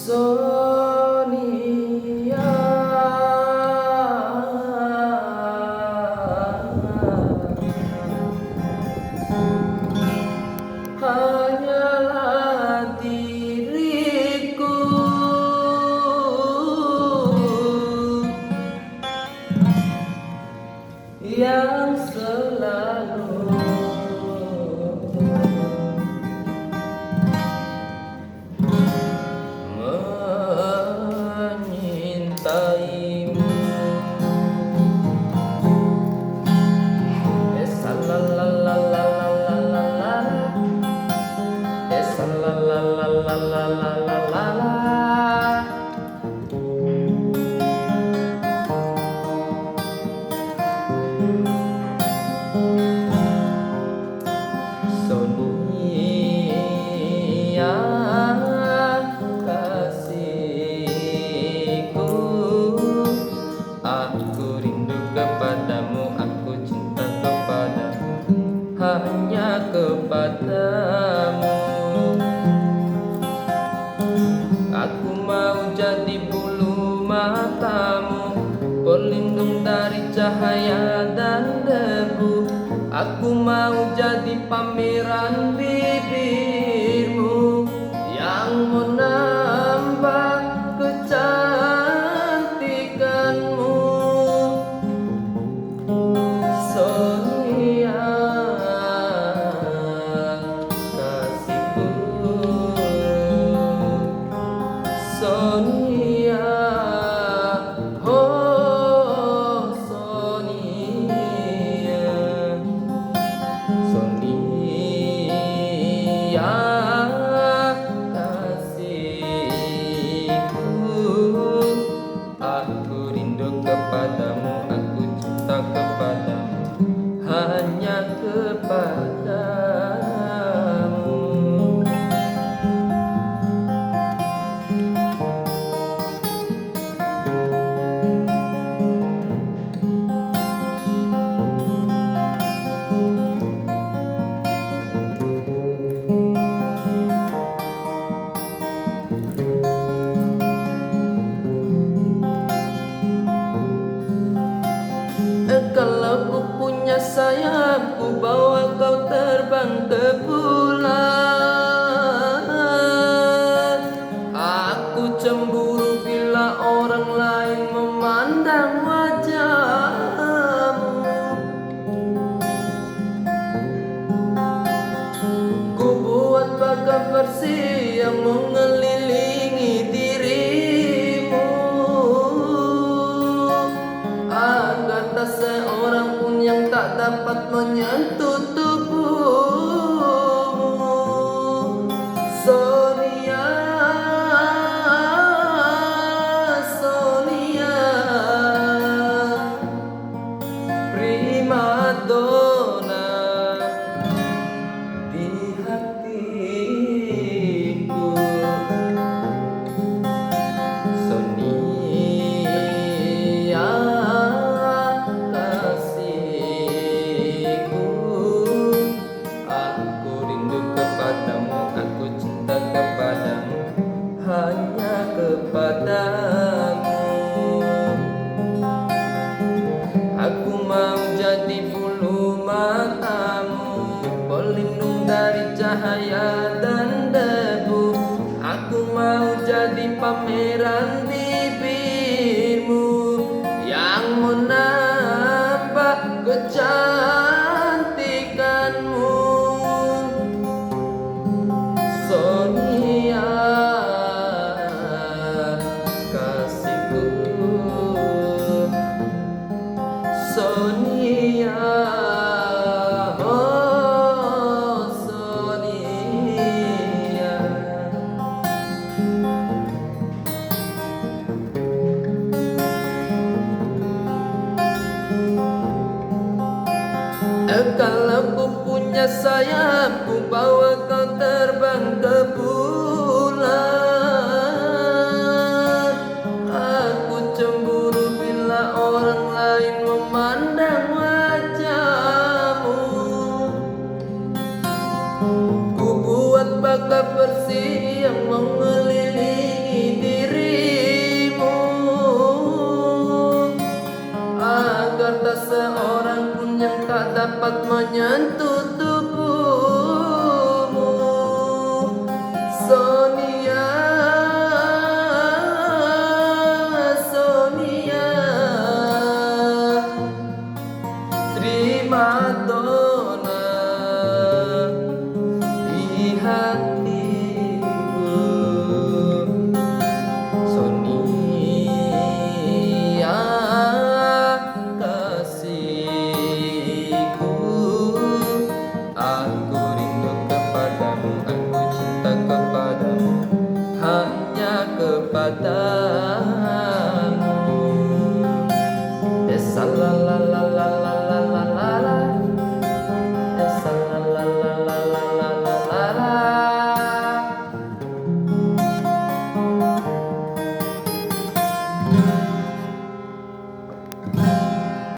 Sonia, hanyalah diriku yang selalu menyintaimu. Sonia, kasihku, aku rindu kepadamu, aku cinta kepadamu, hanya kepadamu. Aku mau jadi bulu matamu, pelindung dari cahaya dan debu. Aku mau jadi pameran bibirmu yang menambah kecantikanmu. Sonia, kasihku, Sonia, oh Sonia, Sonia, kasihku, aku rindu kepadamu, aku cinta kepadamu, hanya kepadamu. Kalau ku punya sayap, ku bawa kau terbang ke bulan. Aku cemburu bila orang lain memandang wajahmu. Ku buat pagar bersih yang mengelilingi dirimu, agar tak seorang pun yang tak dapat menyentuh tubuhmu. Sonia, Sonia, primadona di hatiku. Sonia, kasihku, aku rindu kepadamu, aku cinta kepadamu, hanya kepadamu. Aku mau jadi bulu matamu, pelindung dari cahaya dan debu. Aku mau jadi pameran bibirmu yang menambah kecantikanmu. Sonia, kasihku, Sonia, oh Sonia. Kalau ku punya sayap, ku bawa kau terbang ke bulan. Aku cemburu bila orang lain memandang wajahmu. Ku buat pagar bersih yang mengelilingi dirimu, agar tak seorang pun yang tak dapat menyentuh